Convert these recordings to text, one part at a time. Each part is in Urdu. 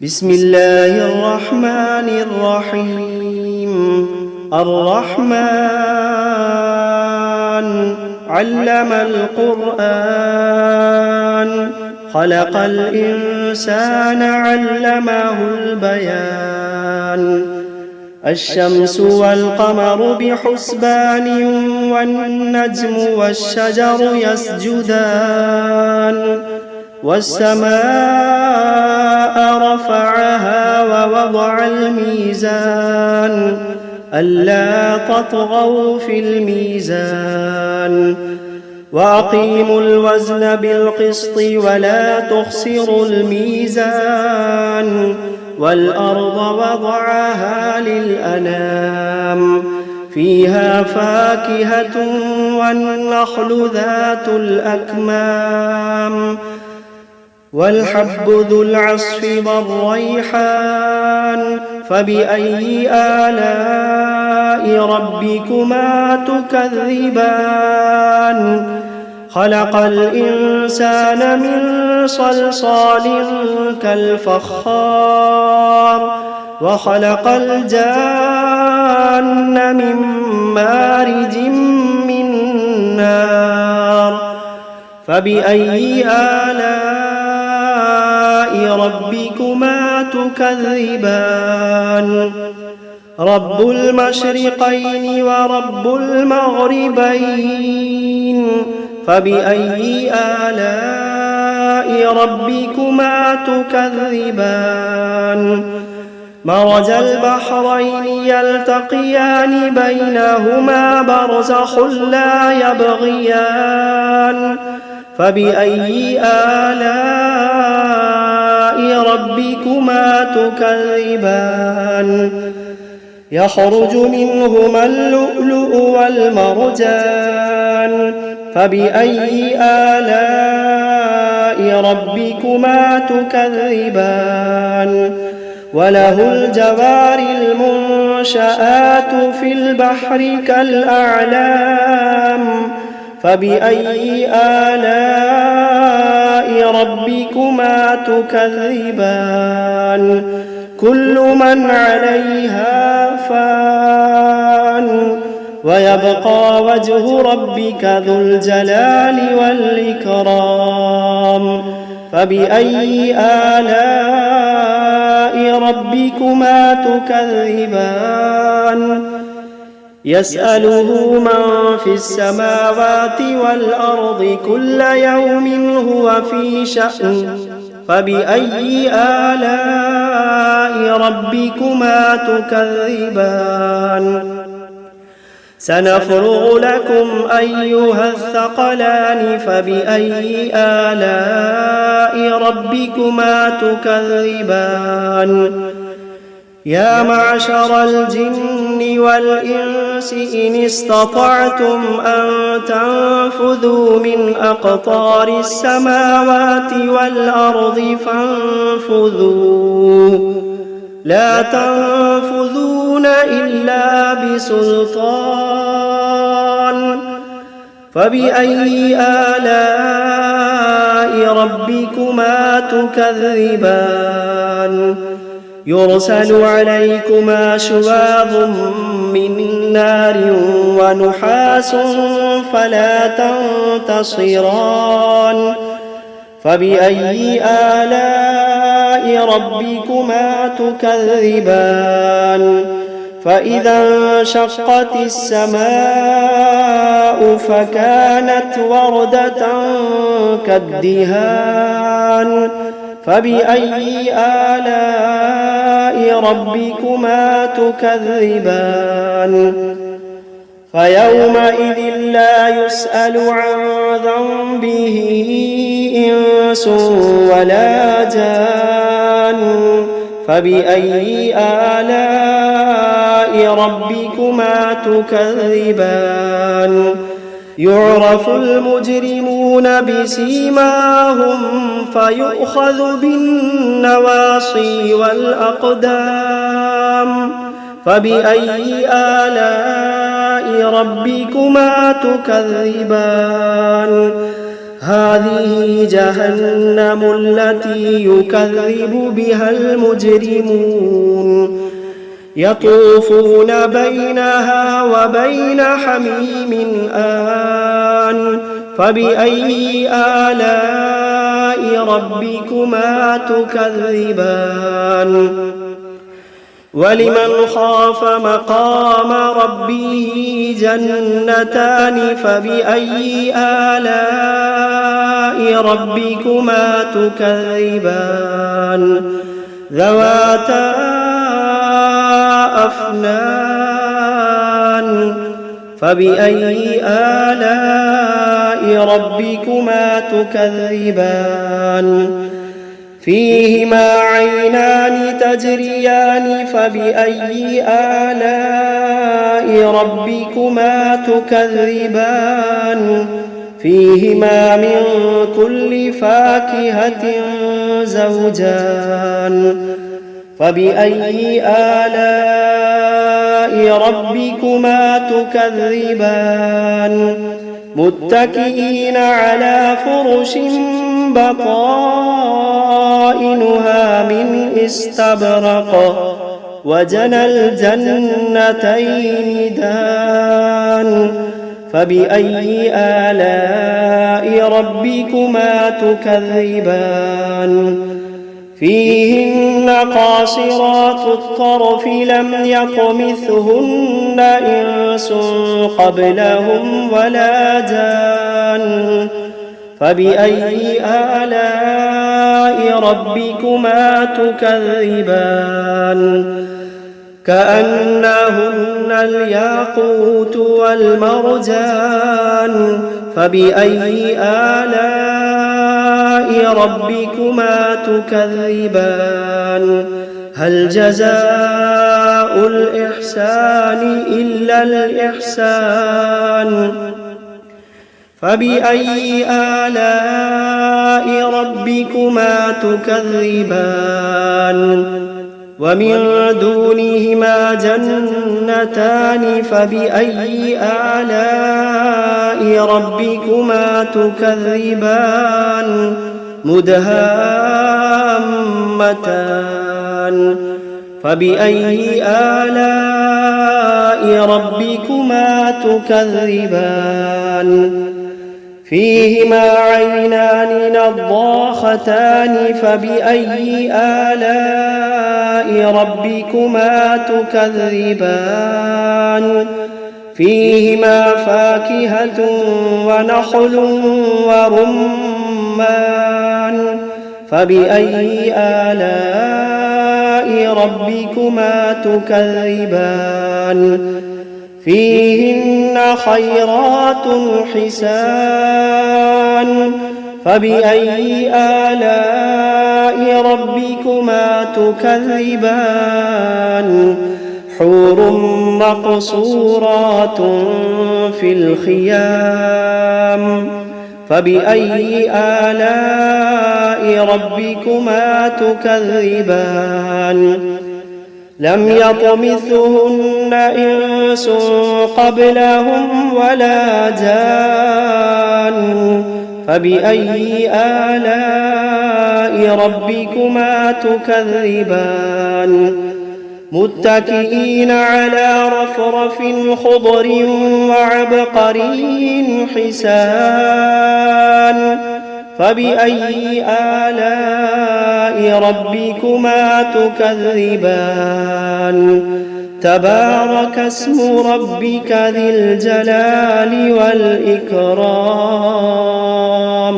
بسم الله الرحمن الرحيم. الرحمن علم القرآن، خلق الإنسان علمه البيان. الشمس والقمر بحسبان، والنجم والشجر يسجدان. والسماء رفعها ووضع الميزان، ألا تطغوا في الميزان. وأقيموا الوزن بالقسط ولا تخسروا الميزان. والأرض وضعها للأنام، فيها فاكهة والنخل ذات الأكمام، والحب ذو العصف والريحان. فبأي آلاء ربكما تكذبان؟ خلق الإنسان من صلصال كالفخار، وخلق الجان من مارج من نار. فبأي آلاء ربكما تكذبان؟ رب المشرقين ورب المغربين. فبأي آلاء ربكما تكذبان؟ مرج البحرين يلتقيان، بينهما برزخ لا يبغيان. فبأي آلاء ربكما تكذبان؟ يخرج منهما اللؤلؤ والمرجان. فبأي آلاء ربكما تكذبان؟ وله الجوار المنشآت في البحر كالأعلام. فبأي آلاء ربكما تكذبان؟ كل من عليها فان، ويبقى وجه ربك ذو الجلال والإكرام. فبأي آلاء ربكما تكذبان؟ يسأله من في السماوات والأرض كل يوم هو في شأن. فبأي آلاء ربكما تكذبان؟ سنفرغ لكم أيها الثقلان. فبأي آلاء ربكما تكذبان؟ يا معشر الجن والإنس إن استطعتم أن تنفذوا من أقطار السماوات والأرض فانفذوا، لا تنفذون إلا بسلطان. فبأي آلاء ربكما تكذبان؟ يرسل عليكما شواظ من نار ونحاس فلا تنتصران. فبأي آلاء ربكما تكذبان؟ فإذا انشقت السماء فكانت وردة كالدهان. فبأي آلاء ربكما تكذبان؟ فيومئذ لا يسأل عن ذنبه إنس ولا جان. فبأي آلاء ربكما تكذبان؟ يعرف المجرمون بسيماهم فيؤخذ بالنواصي والأقدام. فبأي آلاء ربكما تكذبان؟ هذه جهنم التي يكذب بها المجرمون يطوفون بينها وبين حميم آن فبأي آلاء ربكما تكذبان ولمن خاف مقام ربه جنتان فبأي آلاء ربكما تكذبان ذواتا أفنان فبأي آلاء ربكما تكذبان فيهما عينان تجريان فبأي آلاء ربكما تكذبان فيهما من كل فاكهة زوجان فبأي آلاء ربكما تكذبان متكئين على فرش بطائنها من استبرق وجنى الجنتين دان فبأي آلاء ربكما تكذبان فيهن قاصرات الطرف لم يطمثهن إنس قبلهم ولا جان فبأي آلاء ربكما تكذبان كأنهن الياقوت والمرجان فبأي آلاء ربكما تكذبان هل جزاء الإحسان إلا الإحسان فبأي آلاء ربكما تكذبان ومن دونهما جنتان فبأي آلاء ربكما تكذبان مدهامتان فبأي آلاء ربكما تكذبان فيهما عينان نضاختان فبأي آلاء ربكما تكذبان فيهما فاكهة ونخل ورمان فبأي آلاء ربكما تكذبان فيهن خيرات حسان فبأي آلاء ربكما تكذبان حور مقصورات في الخيام فبأي آلاء ربكما تكذبان لم يطمثهن إنس قبلهم ولا جان فبأي آلاء ربكما تكذبان متكئين على رفرف خضر وعبقري حسان فبأي آلاء ربكما تكذبان تبارك اسم ربك ذي الجلال والإكرام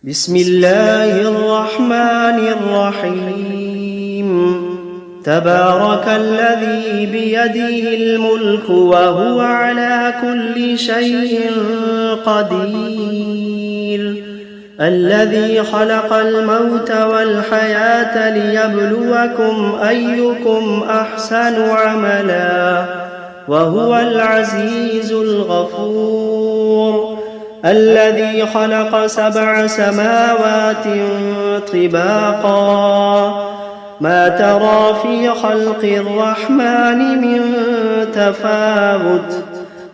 بسم الله الرحمن الرحيم تبارك الذي بيده الملك وهو على كل شيء قدير الذي خلق الموت والحياة ليبلوكم أيكم أحسن عملا وهو العزيز الغفور الذي خلق 7 سماوات طباقا ما ترى في خلق الرحمن من تفاوت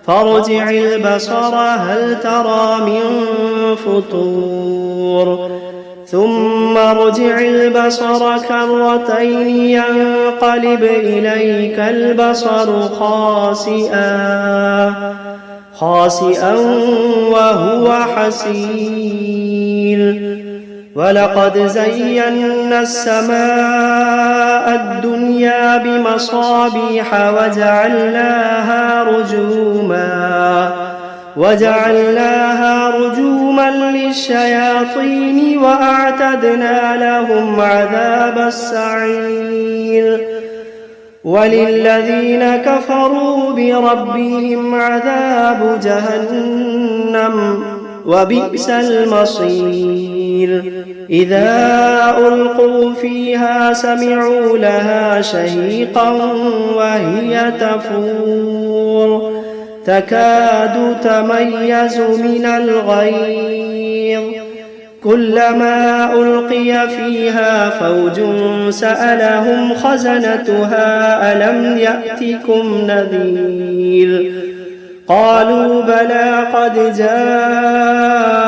فارجع البصر هل ترى من فطور ثم ارجع البصر كرتين ينقلب إليك البصر خاسئا وهو حسير ولقد زينا السماء الدنيا بمصابيح وجعلناها رجوما للشياطين وأعتدنا لهم عذاب السعير وللذين كفروا بربهم عذاب جهنم وبئس المصير إذا ألقوا فيها سمعوا لها شهيقا وهي تفور تكاد تميز من الغيظ كلما ألقي فيها فوج سألهم خزنتها ألم يأتكم نذير قالوا بلى قد جاءنا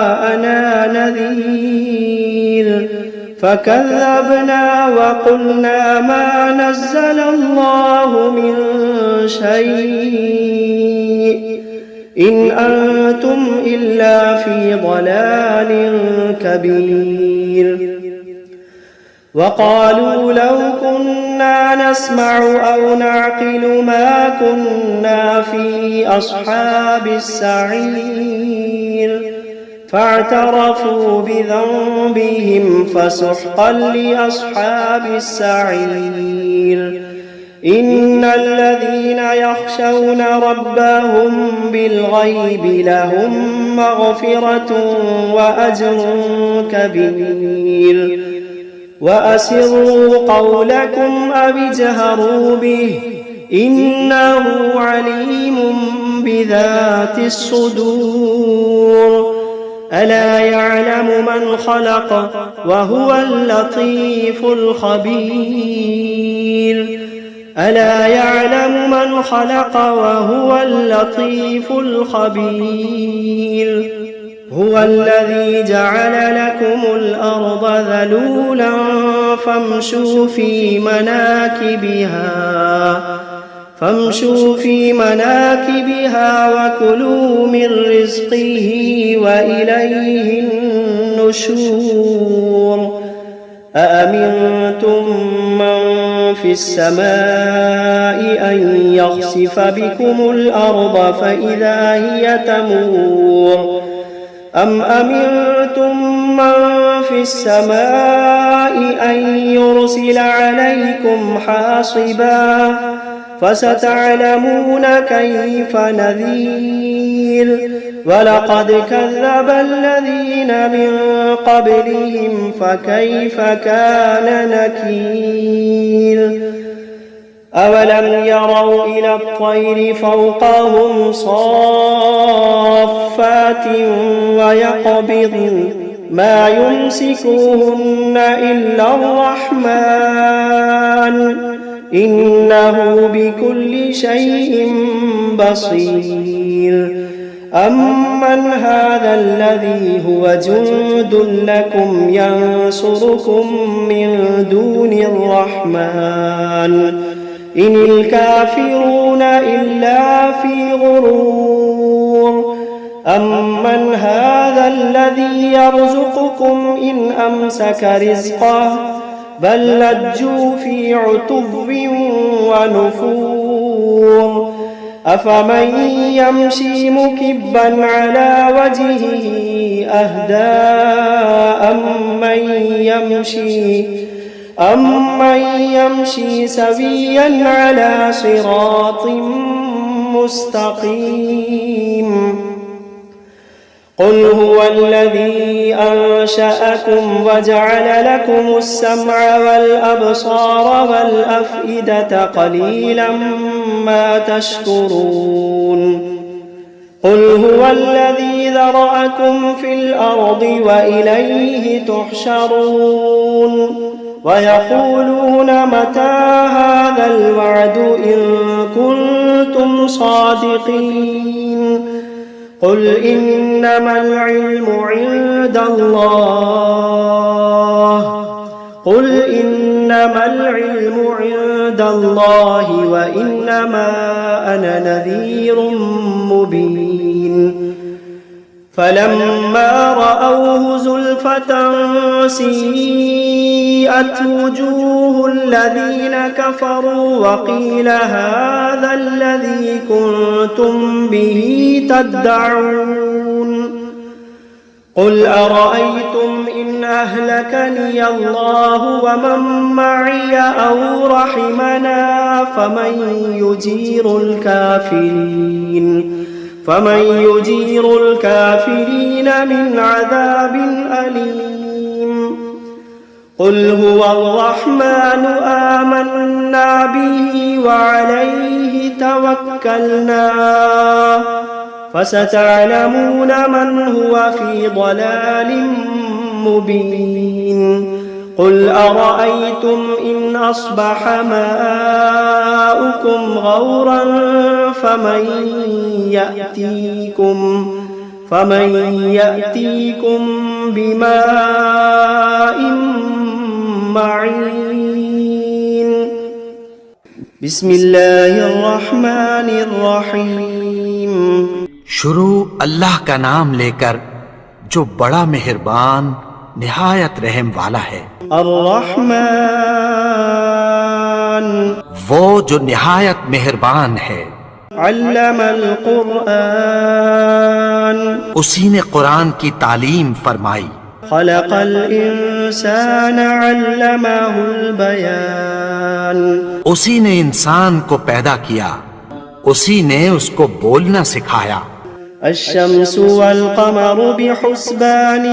نذير فكذبنا وقلنا ما نزل الله من شيء إن أنتم إلا في ضلال كبير وقالوا لو كنا نسمع أو نعقل ما كنا في أصحاب السعير فاعترفوا بذنبهم فسحقا لأصحاب السعير إن الذين يخشون ربهم بالغيب لهم مغفرة وأجر كبير وأسروا قولكم أو اجهروا به إنه عليم بذات الصدور ألا يعلم من خلق وهو اللطيف الخبير ألا يعلم من خلق وهو اللطيف الخبير هو الذي جعل لكم الأرض ذلولا فامشوا في مناكبها وكلوا من رزقه وإليه النشور أأمنتم من في السماء أن يخسف بكم الأرض فإذا هي تمور أم أمنتم من في السماء أن يرسل عليكم حاصبا فستعلمون كيف نذير ولقد كذب الذين من قبلهم فكيف كان نكير أولم يروا إلى الطير فوقهم صافات ويقبضن ما يمسكوهن إلا الرحمن إنه بكل شيء بصير أمن هذا الذي هو جند لكم ينصركم من دون الرحمن إن الكافرون إلا في غرور أمن هذا الذي يرزقكم إن أمسك رزقه بل لجوا في عتب ونفور أفمن يمشي مكبا على وجهه أهدى أمن يمشي سويا على صراط مستقيم قل هو الذي أنشأكم وجعل لكم السمع والأبصار والأفئدة قليلا ما تشكرون قل هو الذي ذرأكم في الأرض وإليه تحشرون ويقولون متى هذا الوعد إن كنتم صادقين قل إنما العلم عند الله وإنما أنا نذير مبين فلما رأوه زلفة سيئت وجوه الذين كفروا وقيل هذا الذي كنتم به تدعون قل أرأيتم إن أهلكني الله ومن معي أو رحمنا فمن يجير الكافرين من عذاب أليم قل هو الرحمن آمنا به وعليه توكلنا فستعلمون من هو في ضلال مبين قل أرأيتم إن أصبح ماؤكم غورا فمن يأتيكم بماء معين بسم الله الرحمن الرحيم شروع اللہ کا نام لے کر جو بڑا مہربان نہایت رحم والا ہے۔ الرحمن وہ جو نہایت مہربان ہے۔ علم القرآن اسی نے قرآن کی تعلیم فرمائی۔ خلق الانسان علمہ البیان اسی نے انسان کو پیدا کیا، اسی نے اس کو بولنا سکھایا۔ الشمس والقمر بحسبان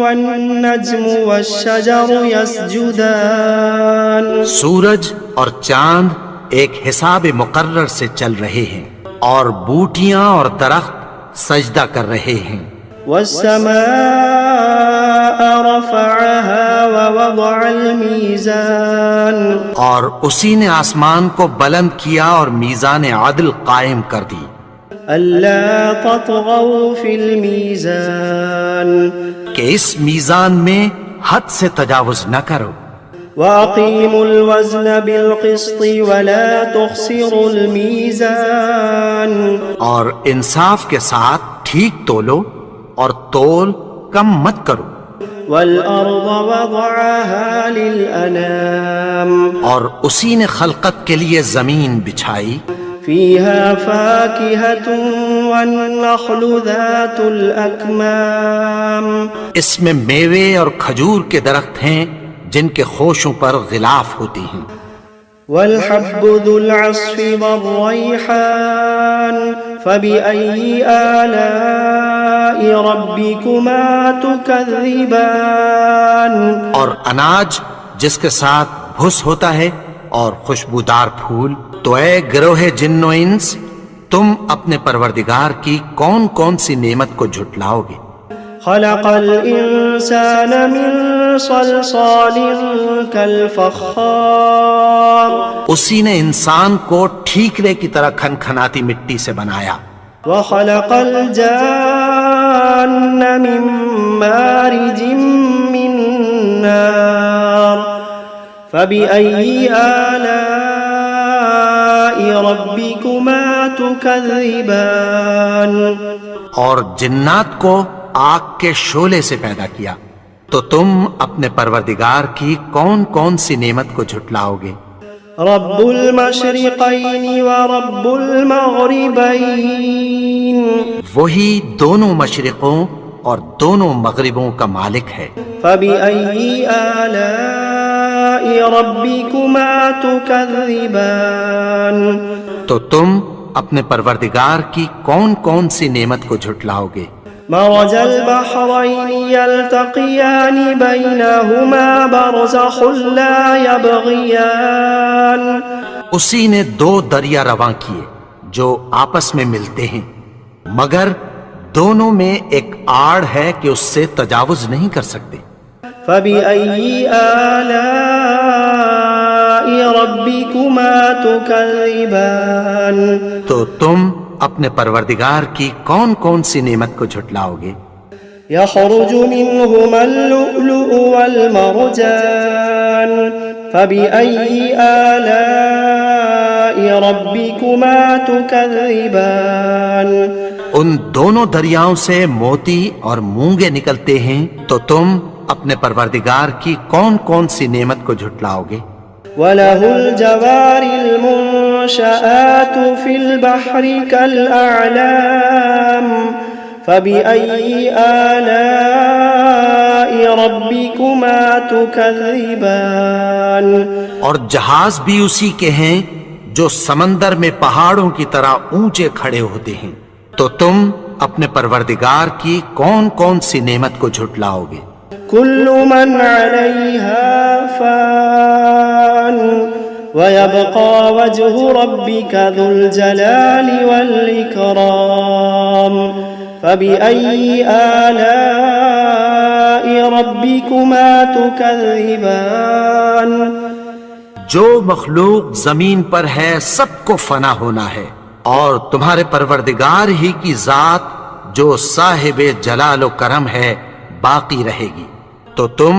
والنجم والشجر يسجدان سورج اور چاند ایک حساب مقرر سے چل رہے ہیں اور بوٹیاں اور درخت سجدہ کر رہے ہیں۔ والسماء رفعها ووضع الميزان اور اسی نے آسمان کو بلند کیا اور میزان عدل قائم کر دی۔ ألا تطغوا في الميزان کہ اس میزان میں حد سے تجاوز نہ کرو۔ وأقيموا الوزن بالقسط ولا تخسروا الميزان اور انصاف کے ساتھ ٹھیک تولو اور تول کم مت کرو۔ والأرض وضعها للأنام اور اسی نے خلقت کے لیے زمین بچھائی، فيها فاكهة والنخل ذات الأكمام اس میں میوے اور کھجور کے درخت ہیں جن کے خوشوں پر غلاف ہوتی ہیں۔ والحب ذو العصف والريحان فبأي آلاء ربكما تكذبان اور اناج جس کے ساتھ بھس ہوتا ہے اور خوشبودار پھول، تو اے گروہ جن و انس تم اپنے پروردگار کی کون کون سی نعمت کو جھٹلاؤ گے؟ خلق الانسان من صلصال كالفخار اسی نے انسان کو ٹھیکرے کی طرح کھنکھناتی مٹی سے بنایا۔ وخلق الجان من مارج من نار فبأي آلاء ربكما تكذبان اور جنات کو آگ کے شعلے سے پیدا کیا، تو تم اپنے پروردگار کی کون کون سی نعمت کو جھٹلاؤ گے؟ رب المشرقین ورب المغربین وہی دونوں مشرقوں اور دونوں مغربوں کا مالک ہے۔ فبأي آلاء ربكما تكذبان تو تم اپنے پروردگار کی کون کون سی نعمت کو جھٹلاؤ گے؟ مرج البحرين يلتقيان بينهما برزخ لا يبغيان اسی نے دو دریا رواں کیے جو آپس میں ملتے ہیں، مگر دونوں میں ایک آڑ ہے کہ اس سے تجاوز نہیں کر سکتے۔ فبأي آلاء تكذبان تو تم اپنے پروردگار کی کون کون سی نعمت کو جھٹلاؤ گے؟ يخرج منهما اللؤلؤ والمرجان فبأي آلاء ربكما تكذبان ان دونوں دریاؤں سے موتی اور مونگے نکلتے ہیں، تو تم اپنے پروردگار کی کون کون سی نعمت کو جھٹلاؤ گے؟ وله الجوار المنشآت في البحر كالأعلام فبأي آلاء ربكما تكذبان اور جہاز بھی اسی کے ہیں جو سمندر میں پہاڑوں کی طرح اونچے کھڑے ہوتے ہیں، تو تم اپنے پروردگار کی کون کون سی نعمت کو جھٹلاؤ گے؟ كل من عليها فان ويبقى وجه ربك ذو الجلال والإكرام فبأي آلاء ربكما تكذبان جو مخلوق زمین پر ہے سب کو فنا ہونا ہے، اور تمہارے پروردگار ہی کی ذات جو صاحب جلال و کرم ہے باقی رہے گی، تو تم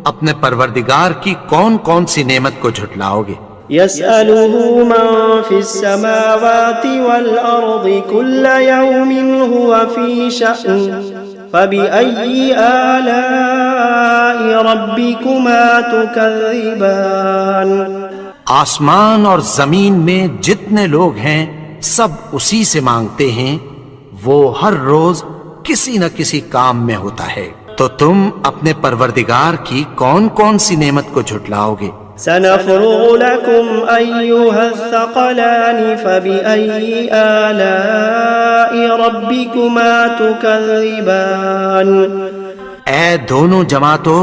اپنے پروردگار کی کون کون سی نعمت کو جھٹلاؤ گے؟ يسأله من في السماوات والأرض كل يوم هو في شأن فبأي آلاء ربكما تكذبان آسمان اور زمین میں جتنے لوگ ہیں سب اسی سے مانگتے ہیں، وہ ہر روز کسی نہ کسی کام میں ہوتا ہے، تو تم اپنے پروردگار کی کون کون سی نعمت کو جھٹلاؤ گے؟ سنفرغ لكم أيها الثقلان فبأي آلاء ربكما تكذبان اے دونوں جماعتوں،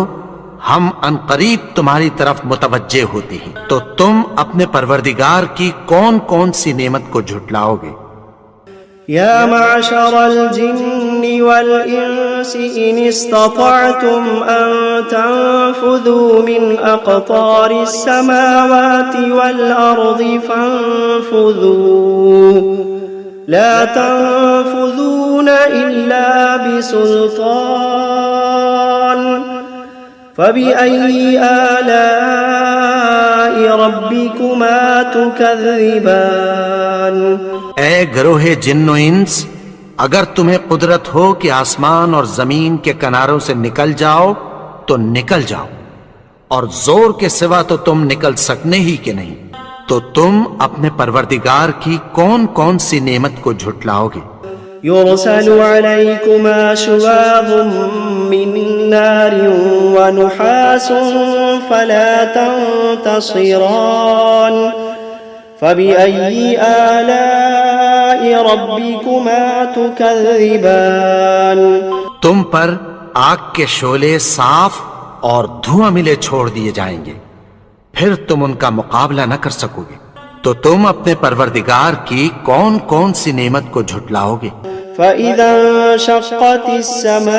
ہم عنقریب تمہاری طرف متوجہ ہوتے ہیں، تو تم اپنے پروردگار کی کون کون سی نعمت کو جھٹلاؤ گے؟ يا معشر الجن والإنس إن استطعتم أن تنفذوا من أقطار السماوات والأرض فانفذوا لا تنفذون إلا بسلطان فبأي آلاء ربكما تكذبان اے گروہ جن و انس، اگر تمہیں قدرت ہو کہ آسمان اور زمین کے کناروں سے نکل جاؤ تو نکل جاؤ، اور زور کے سوا تو تم نکل سکنے ہی کہ نہیں، تو تم اپنے پروردگار کی کون کون سی نعمت کو جھٹلاؤ گے؟ يرسل عليكما شواظ من نار ونحاس فلا تنتصران فبأي آلاء ربكما تكذبان تم پر آگ کے شعلے صاف اور دھواں ملے چھوڑ دیے جائیں گے، پھر تم ان کا مقابلہ نہ کر سکو گے، تو تم اپنے پروردگار کی کون کون سی نعمت کو جھٹلاؤ گے؟ فإذا انشقت السماء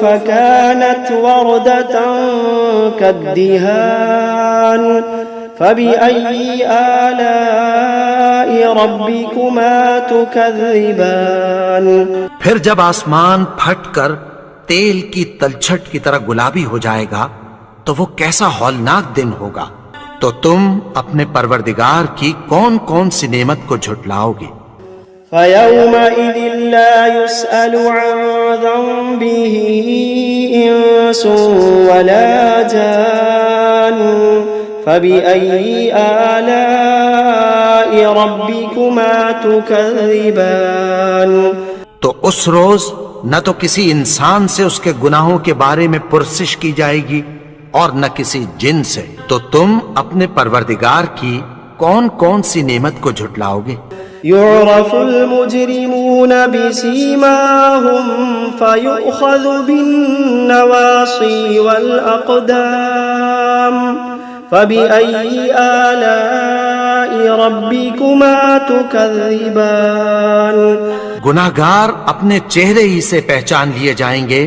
فكانت وردة كالدهان فبأي آلاء ربكما تكذبان پھر جب آسمان پھٹ کر تیل کی تلچھٹ کی طرح گلابی ہو جائے گا تو وہ کیسا ہولناک دن ہوگا، تو تم اپنے پروردگار کی کون کون سی نعمت کو جھٹلاؤ گے؟ فيومئذ لا يسأل عن ذنبه إنس ولا جان فبأي آلاء ربكما تكذبان تو اس روز نہ تو کسی انسان سے اس کے گناہوں کے بارے میں پرسش کی جائے گی اور نہ کسی جن سے، تو تم اپنے پروردگار کی کون کون سی نعمت کو جھٹلاؤ گے؟ يعرف المجرمون بسيماهم فيؤخذ بالنواصي والأقدام فبأي آلاء ربكما تكذبان گناہگار اپنے چہرے ہی سے پہچان لیے جائیں گے،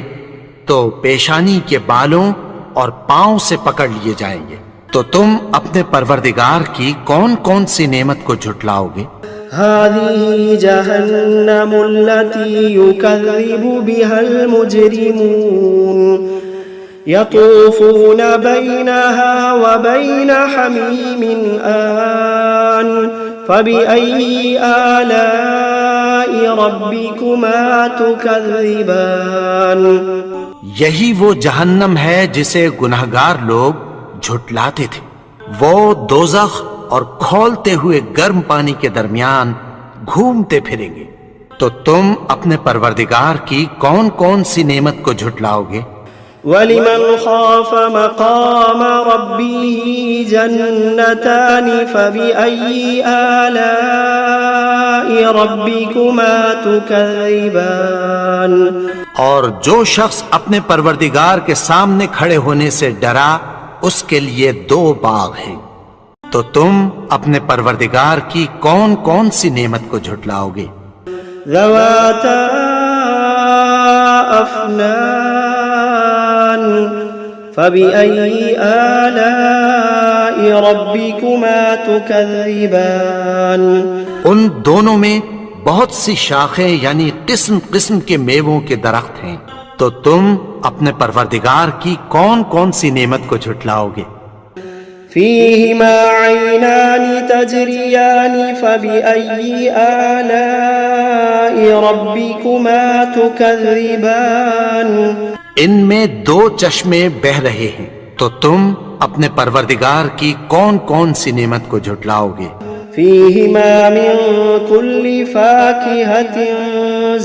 تو پیشانی کے بالوں اور پاؤں سے پکڑ لیے جائیں گے، تو تم اپنے پروردگار کی کون کون سی نعمت کو جھٹلاؤ گے؟ هذه جهنم التي يكذب بها المجرمون يطوفون بينها وبين حميم آن فبأي آلاء ربكما تكذبان۔ یہی وہ جہنم ہے جسے گنہگار لوگ جھٹلاتے تھے، وہ دوزخ اور کھولتے ہوئے گرم پانی کے درمیان گھومتے پھریں گے۔ تو تم اپنے پروردگار کی کون کون سی نعمت کو جھٹلاؤ گے؟ وَلِمَنْ خَافَ مَقَامَ رَبِّهِ جَنَّتَانِ فَبِأَيِّ آلَاءِ رَبِّكُمَا تُكَذِّبَانِ۔ اور جو شخص اپنے پروردگار کے سامنے کھڑے ہونے سے ڈرا، اس کے لیے 2 باغ ہیں۔ تو تم اپنے پروردگار کی کون کون سی نعمت کو جھٹلاؤ گے؟ ذواتا افنان فبأي آلاء ربكما تكذبان۔ ان دونوں میں بہت سی شاخیں یعنی قسم قسم کے میووں کے درخت ہیں، تو تم اپنے پروردگار کی کون کون سی نعمت کو جھٹلاؤ گے؟ فيهما عينان تجريان فبأي آلاء ربكما تكذبان۔ ان میں 2 چشمے بہہ رہے ہیں، تو تم اپنے پروردگار کی کون کون سی نعمت کو جھٹلاؤ گے؟ فيهما من كل فاكهة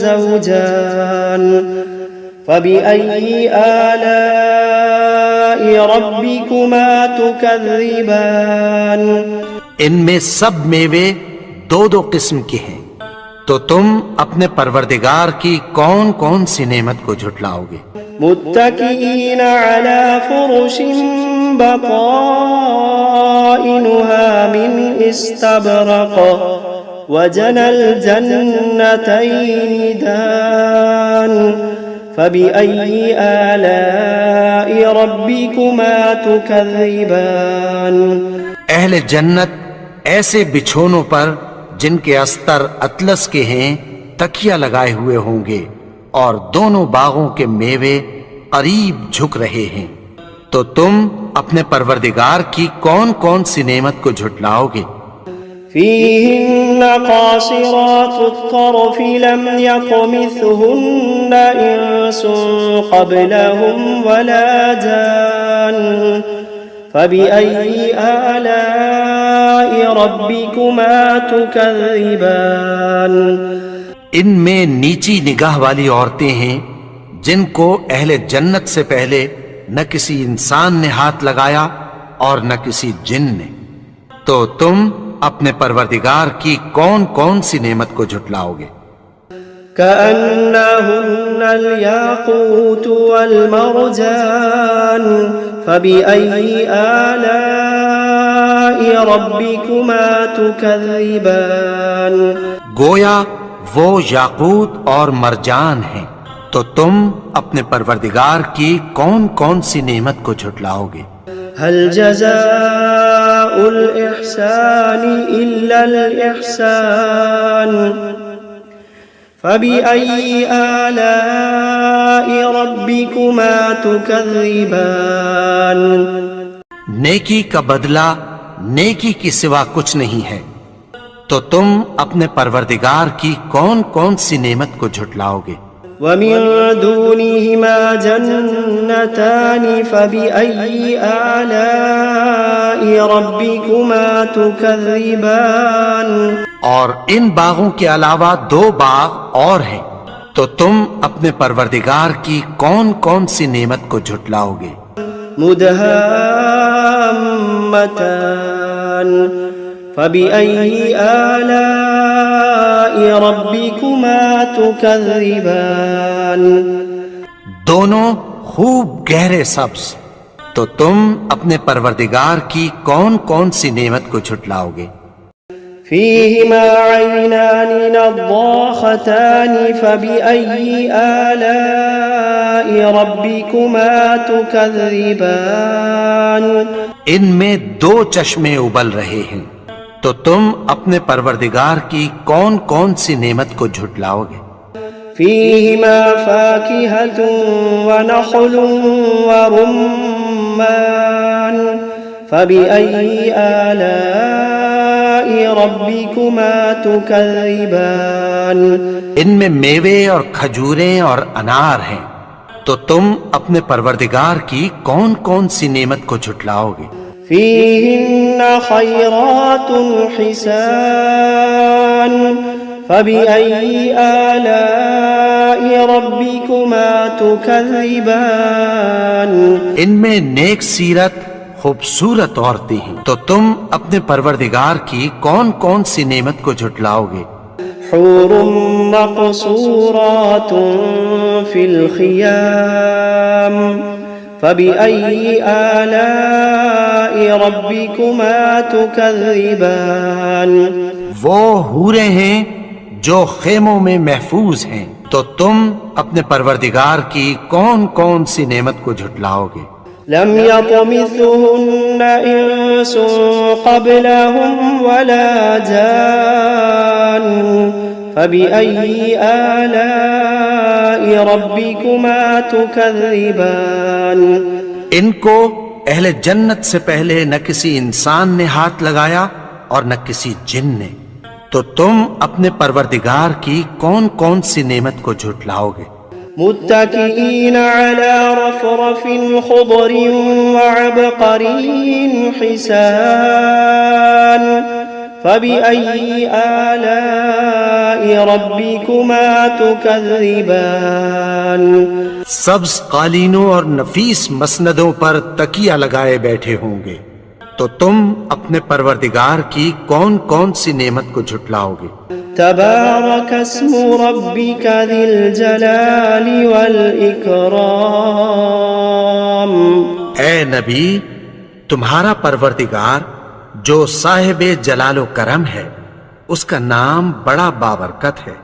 زوجان فبأي آلاء ربكما تكذبان۔ ان میں سب میوے 2 قسم کے ہیں، تو تم اپنے پروردگار کی کون کون سی نعمت کو جھٹلاؤ گے؟ متكئين على فرش بطائنها من استبرق وجنى الجنتين دان فبأي آلاء ربكما تكذبان۔ اہل جنت ایسے بچھونوں پر جن کے استر اطلس کے ہیں تکیہ لگائے ہوئے ہوں گے، اور دونوں باغوں کے میوے قریب جھک رہے ہیں، تو تم اپنے پروردگار کی کون کون سی نعمت کو جھٹلاؤ گے؟ فيهن قاصرات الطرف لم يطمثهن إنس قبلهم ولا جان فبأي آلاء ربكما تكذبان۔ ان میں نیچی نگاہ والی عورتیں ہیں جن کو اہل جنت سے پہلے نہ کسی انسان نے ہاتھ لگایا اور نہ کسی جن نے، تو تم اپنے پروردگار کی کون کون سی نعمت کو جھٹلاؤ گے؟ كأنهن الياقوت والمرجان فبأي آلاء ربكما تكذبان۔ گویا وہ یاقوت اور مرجان ہیں، تو تم اپنے پروردگار کی کون کون سی نعمت کو جھٹلاؤ گے؟ هل جزاء الإحسان إلا الإحسان فبأي آلاء ربكما تكذبان۔ نیکی کا بدلہ نیکی کی سوا کچھ نہیں ہے، تو تم اپنے پروردگار کی کون کون سی نعمت کو جھٹلاؤ گے؟ ومن دونهما جنتان فبأي آلاء ربكما تكذبان۔ اور ان باغوں کے علاوہ 2 باغ اور ہیں، تو تم اپنے پروردگار کی کون کون سی نعمت کو جھٹلاؤ گے؟ مدهامتان فبأي آلاء ربكما تكذبان۔ دونوں خوب گہرے سبز، تو تم اپنے پروردگار کی کون کون سی نعمت کو جھٹلاؤ گے؟ فيهما عينان نضاختان فبأي آلاء ربكما تكذبان ان میں دو چشمے ابل رہے ہیں، تو تم اپنے پروردگار کی کون کون سی نعمت کو جھٹلاؤ گے؟ فيهما فاكهة ونخل ورمان فبأي آلاء ربكما تكذبان ان میں میوے اور کھجوریں اور انار ہیں، تو تم اپنے پروردگار کی کون کون سی نعمت کو جھٹلاؤ گے؟ فيهن خيرات حسان فبأي آلاء ربكما تكذبان ان میں نیک سیرت خوبصورت عورتیں ہیں، تو تم اپنے پروردگار کی کون کون سی نعمت کو جھٹلاؤ گے؟ حور مقصورات في الخيام فبأي آلاء ربكما تكذبان وہ حوریں ہیں جو خیموں میں محفوظ ہیں، تو تم اپنے پروردگار کی کون کون سی نعمت کو جھٹلاؤ گے؟ لم يطمثهن إنس قبلهم ولا جان فبأي آلاء ربكما تكذبان ان کو اہل جنت سے پہلے نہ کسی انسان نے ہاتھ لگایا اور نہ کسی جن نے، تو تم اپنے پروردگار کی کون کون سی نعمت کو جھٹلاؤ گے؟ متكئين على رفرف خضر وعبقري حسان فبأي آلاء ربكما تكذبان سبز قالینوں اور نفیس مسندوں پر تکیہ لگائے بیٹھے ہوں گے، تو تم اپنے پروردگار کی کون کون سی نعمت کو جھٹلاؤ گے؟ تبارك اسم ربك ذي الجلال والإكرام اے نبی، تمہارا پروردگار جو صاحب جلال و کرم ہے، اس کا نام بڑا بابرکت ہے۔